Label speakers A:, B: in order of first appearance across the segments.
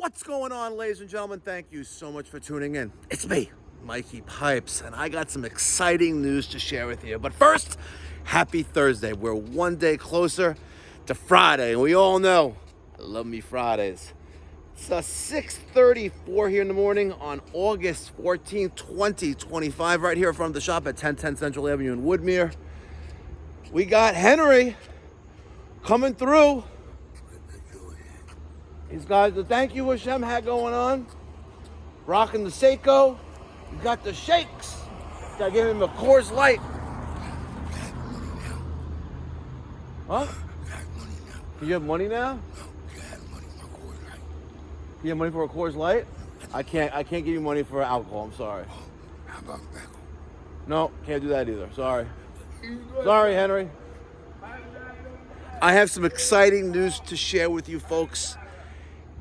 A: What's going on, ladies and gentlemen? Thank you so much for tuning in. It's me, Mikey Pipes, and I got some exciting news to share with you. But first, happy Thursday. We're one day closer to Friday, and we all know I love me Fridays. It's 6:34 here in the morning on August 14th, 2025, right here in front of the shop at 1010 Central Avenue in Woodmere. We got Henry coming through. He's got the Thank You Hashem hat going on. Rocking the Seiko. You got the shakes. Gotta give him a Coors Light. Huh? You have money now? You have money for a Coors Light? I can't give you money for alcohol, I'm sorry.
B: How about tobacco?
A: No, can't do that either. Sorry. Sorry, Henry. I have some exciting news to share with you folks.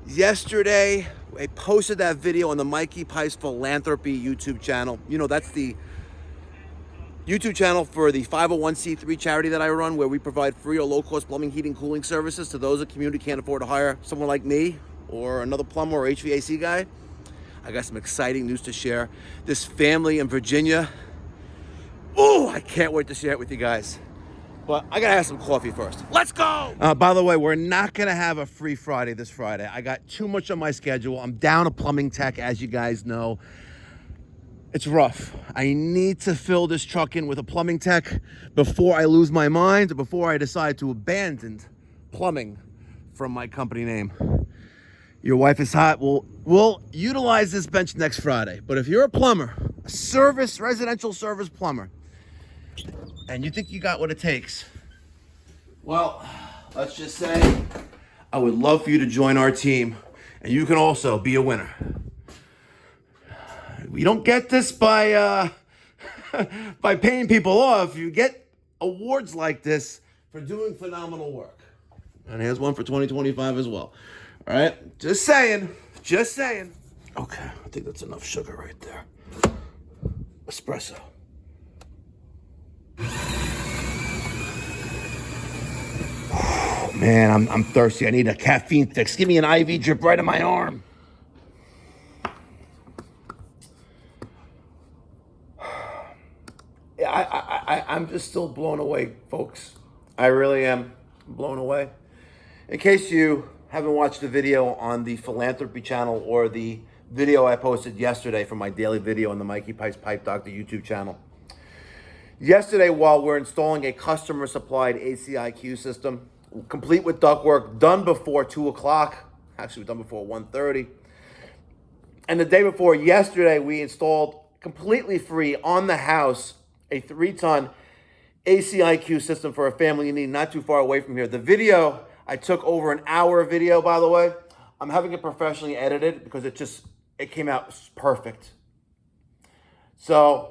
A: Yesterday, I posted that video on the Mikey Pipes Philanthropy YouTube channel. You know, that's the YouTube channel for the 501c3 charity that I run, where we provide free or low-cost plumbing, heating, cooling services to those in the community who can't afford to hire someone like me or another plumber or HVAC guy. I got some exciting news to share. This family in Virginia, oh, I can't wait to share it with you guys. But I gotta have some coffee first. Let's go! By the way, we're not gonna have a free Friday this Friday. I got too much on my schedule. I'm down a plumbing tech, as you guys know. It's rough. I need to fill this truck in with a plumbing tech before I lose my mind, before I decide to abandon plumbing from my company name. Your wife is hot. We'll utilize this bench next Friday. But if you're a plumber, a residential service plumber, and you think you got what it takes, well, let's just say I would love for you to join our team, and you can also be a winner. We don't get this by by paying people off. You get awards like this for doing phenomenal work. And here's one for 2025 as well. All right, just saying. Okay, I think that's enough sugar right there. Espresso. Man, I'm thirsty. I need a caffeine fix. Give me an IV drip right in my arm. Yeah, I'm just still blown away, folks. I really am blown away. In case you haven't watched the video on the Philanthropy channel or the video I posted yesterday for my daily video on the Mikey Pipes Pipe Doctor YouTube channel. Yesterday, while we're installing a customer-supplied ACIQ system, complete with ductwork, done before 2 o'clock, actually done before 1:30. And the day before yesterday, we installed completely free on the house a 3-ton ACIQ system for a family in need not too far away from here. The video, I took over an hour video, by the way. I'm having it professionally edited because it came out perfect. So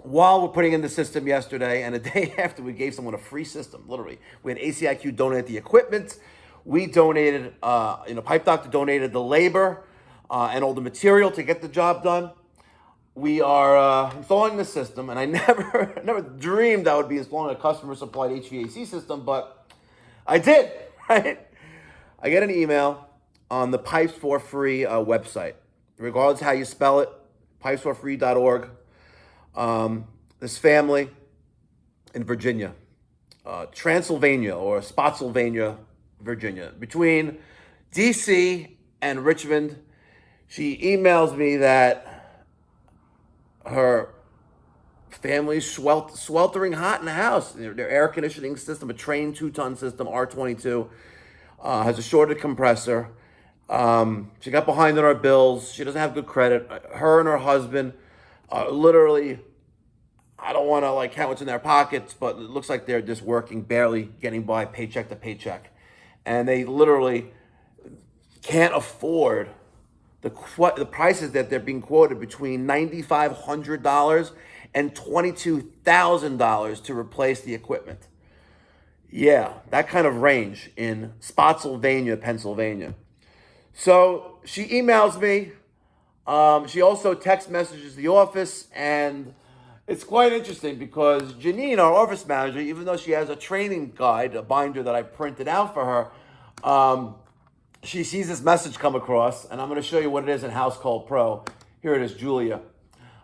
A: while we're putting in the system yesterday, and a day after, we gave someone a free system, literally. We had ACIQ donate the equipment. We donated, Pipe Doctor donated the labor and all the material to get the job done. We are installing the system, and I never dreamed I would be installing a customer-supplied HVAC system, but I did, right? I get an email on the Pipes for Free website. Regardless how you spell it, pipesforfree.org. This family in Virginia, Transylvania or Spotsylvania, Virginia, between DC and Richmond. She emails me that her family's sweltering hot in the house. Their air conditioning system, a Trane 2-ton system, R22, has a shorted compressor. She got behind on her bills. She doesn't have good credit. Her and her husband literally, I don't want to count what's in their pockets, but it looks like they're just working, barely getting by paycheck to paycheck. And they literally can't afford the prices that they're being quoted between $9,500 and $22,000 to replace the equipment. Yeah, that kind of range in Spotsylvania, Pennsylvania. So she emails me. She also text messages the office, and it's quite interesting because Janine, our office manager, even though she has a training guide, a binder that I printed out for her, she sees this message come across, and I'm going to show you what it is in House Call Pro. Here it is, Julia.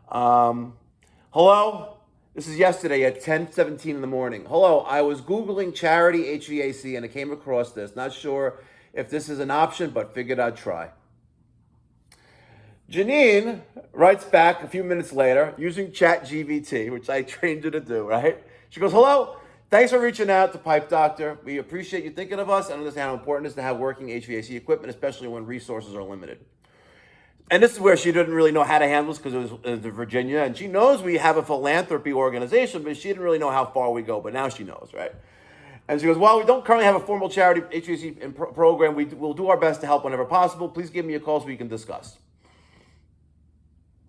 A: Hello? This is yesterday at 10:17 in the morning. Hello, I was Googling charity HVAC, and I came across this. Not sure if this is an option, but figured I'd try. Janine writes back a few minutes later using ChatGPT, which I trained her to do, right? She goes, hello, thanks for reaching out to Pipe Doctor. We appreciate you thinking of us and understand how important it is to have working HVAC equipment, especially when resources are limited. And this is where she didn't really know how to handle this because it was in Virginia. And she knows we have a philanthropy organization, but she didn't really know how far we go. But now she knows, right? And she goes, well, we don't currently have a formal charity HVAC program. We'll do our best to help whenever possible. Please give me a call so we can discuss.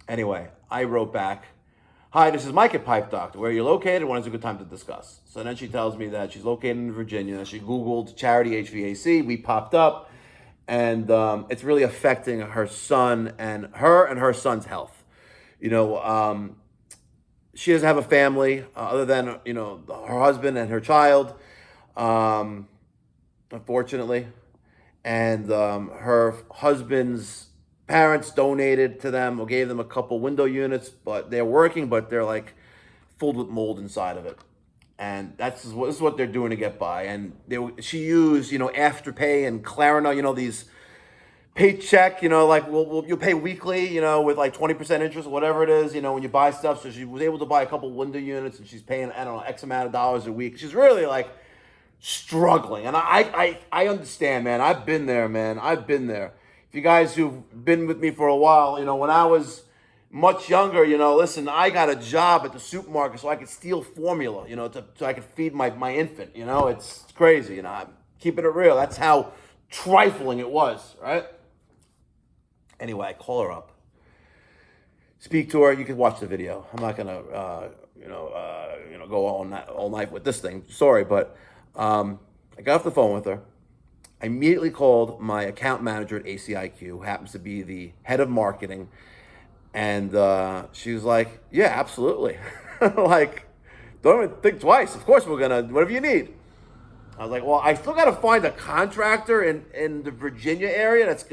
A: Anyway, I wrote back, hi, this is Mikey Pipe Doctor. Where are you located? When is a good time to discuss? So then she tells me that she's located in Virginia. She Googled charity HVAC. We popped up, and it's really affecting her son and her son's health. You know, she doesn't have a family other than, you know, her husband and her child, unfortunately. And her husband's parents donated to them or gave them a couple window units, but they're working, but they're like filled with mold inside of it. And this is what they're doing to get by. And she used, you know, Afterpay and Klarna, you know, these paycheck, you know, like you'll pay weekly, you know, with like 20% interest or whatever it is, you know, when you buy stuff. So she was able to buy a couple window units, and she's paying, I don't know, X amount of dollars a week. She's really like struggling. And I understand, man. I've been there, man. I've been there. You guys who've been with me for a while, you know, when I was much younger, you know, listen, I got a job at the supermarket so I could steal formula, you know, so I could feed my infant, you know, it's crazy, you know, I'm keeping it real. That's how trifling it was, right? Anyway, I call her up, speak to her. You can watch the video. I'm not gonna, go all night with this thing. Sorry, but I got off the phone with her. I immediately called my account manager at ACIQ, who happens to be the head of marketing. And she was like, yeah, absolutely. Like, don't even think twice. Of course we're going to, whatever you need. I was like, well, I still got to find a contractor in the Virginia area that's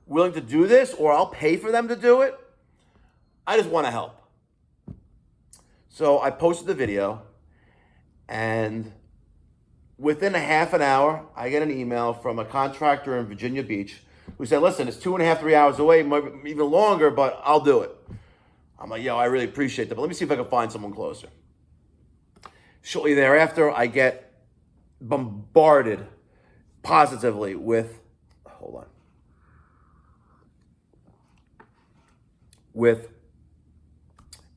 A: willing to do this, or I'll pay for them to do it. I just want to help. So I posted the video, and within a half an hour, I get an email from a contractor in Virginia Beach who said, listen, it's 2.5, 3 hours away, even longer, but I'll do it. I'm like, yo, I really appreciate that, but let me see if I can find someone closer. Shortly thereafter, I get bombarded positively with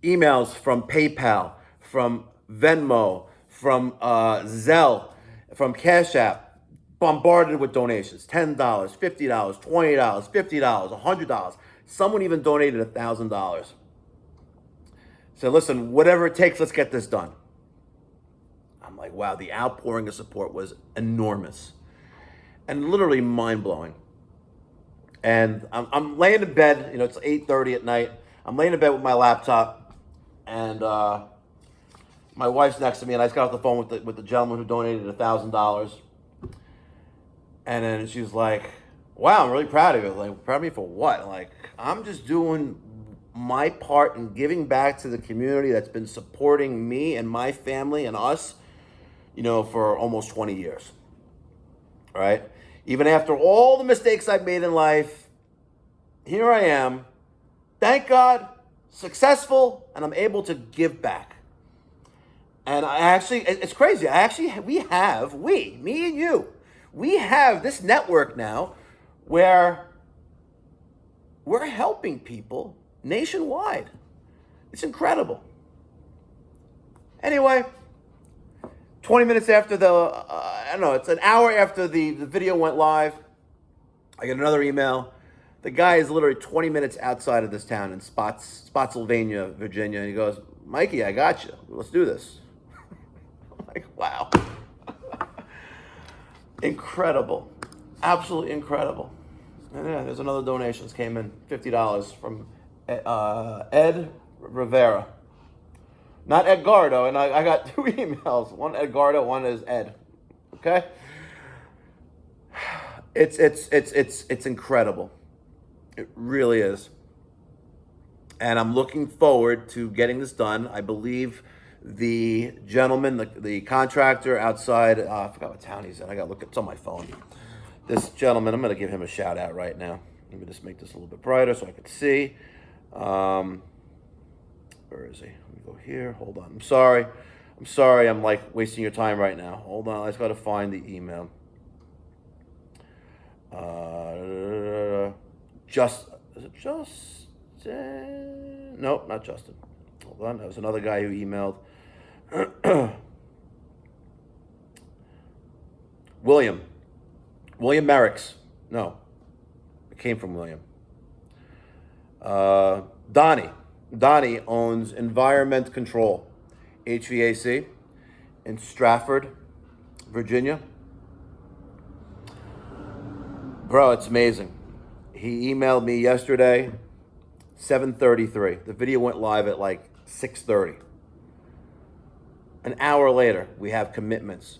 A: emails from PayPal, from Venmo, from Zelle, from CashApp, bombarded with donations, $10, $50, $20, $50, $100. Someone even donated $1,000. Said, listen, whatever it takes, let's get this done. I'm like, wow, the outpouring of support was enormous and literally mind-blowing. And I'm laying in bed, you know, it's 8:30 at night. I'm laying in bed with my laptop, and my wife's next to me, and I just got off the phone with the gentleman who donated $1,000. And then she was like, wow, I'm really proud of you. Like, proud of me for what? I'm like, I'm just doing my part in giving back to the community that's been supporting me and my family and us, you know, for almost 20 years. All right? Even after all the mistakes I've made in life, here I am, thank God, successful, and I'm able to give back. And it's crazy. Me and you, we have this network now where we're helping people nationwide. It's incredible. Anyway, 20 minutes after it's an hour after the video went live, I get another email. The guy is literally 20 minutes outside of this town in Spotsylvania, Virginia. And he goes, Mikey, I got you. Let's do this. I'm like, wow. Incredible. Absolutely incredible. And yeah, there's another donation that came in, $50 from Ed Rivera. Not Edgardo, and I got two emails. One Edgardo, one is Ed. Okay? It's incredible. It really is. And I'm looking forward to getting this done. I believe the gentleman, the contractor outside, I forgot what town he's in. I got to look, it's on my phone. This gentleman, I'm going to give him a shout out right now. Let me just make this a little bit brighter so I can see. Where is he? Let me go here. Hold on. I'm sorry. I'm like wasting your time right now. Hold on. I just got to find the email. Is it Justin? Nope, not Justin. Hold on. That was another guy who emailed. William Merricks. No, it came from William. Donnie owns Environment Control, HVAC, in Stratford, Virginia. Bro, it's amazing. He emailed me yesterday, 7:33. The video went live at like 6:30. An hour later, we have commitments.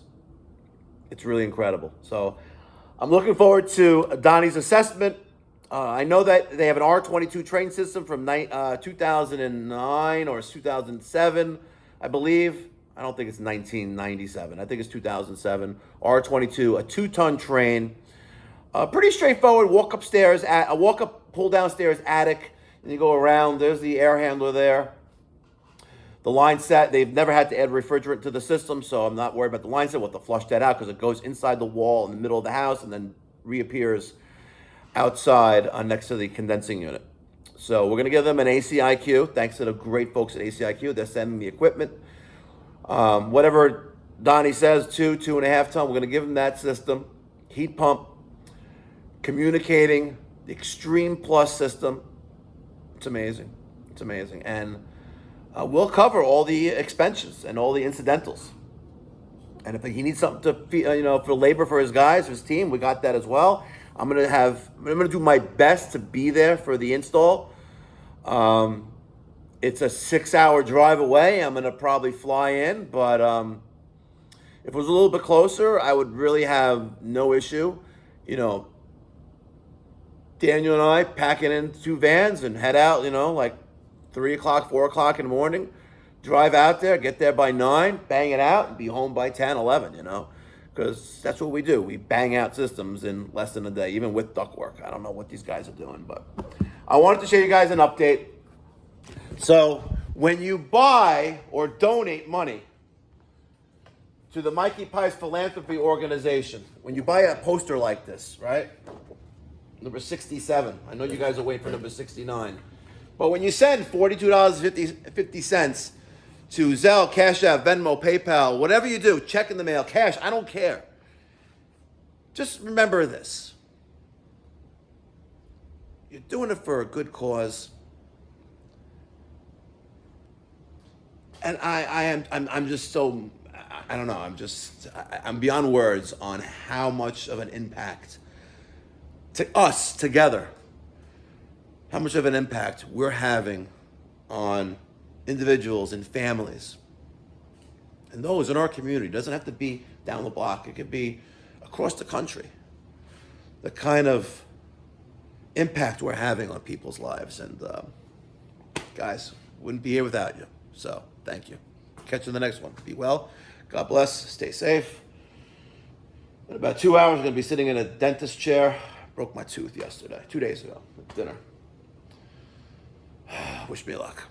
A: It's really incredible. So I'm looking forward to Donnie's assessment. I know that they have an R22 Trane system from 2009 or 2007, I believe. I don't think it's 1997. I think it's 2007. R22, a 2-ton Trane. Pretty straightforward. Walk upstairs, pull downstairs attic, and you go around. There's the air handler there. The line set, they've never had to add refrigerant to the system, so I'm not worried about the line set. We'll have to flush that out because it goes inside the wall in the middle of the house and then reappears outside next to the condensing unit. So we're going to give them an ACIQ. Thanks to the great folks at ACIQ. They're sending the equipment. Whatever Donnie says, 2.5 ton, we're going to give them that system. Heat pump, communicating, the Extreme Plus system. It's amazing. It's amazing. And we'll cover all the expenses and all the incidentals. And if he needs something to, for labor for his guys, his team, we got that as well. I'm gonna do my best to be there for the install. It's a 6-hour drive away. I'm gonna probably fly in, but if it was a little bit closer, I would really have no issue. Daniel and I packing in 2 vans and head out, like 3 o'clock, 4 o'clock in the morning, drive out there, get there by 9, bang it out, and be home by 10, 11, because that's what we do. We bang out systems in less than a day, even with ductwork. I don't know what these guys are doing, but I wanted to show you guys an update. So when you buy or donate money to the Mikey Pipes Philanthropy Organization, when you buy a poster like this, right? Number 67. I know you guys are waiting for number 69. But when you send $42.50 to Zelle, CashApp, Venmo, PayPal, whatever you do, check in the mail, cash, I don't care. Just remember this. You're doing it for a good cause. And I'm just so, I don't know, I'm beyond words on how much of an impact to us together, how much of an impact we're having on individuals and families. And those in our community. It doesn't have to be down the block. It could be across the country. The kind of impact we're having on people's lives. And guys, wouldn't be here without you. So thank you. Catch you in the next one. Be well. God bless. Stay safe. In about 2 hours, I'm going to be sitting in a dentist chair. Broke my tooth yesterday, 2 days ago, at dinner. Wish me luck.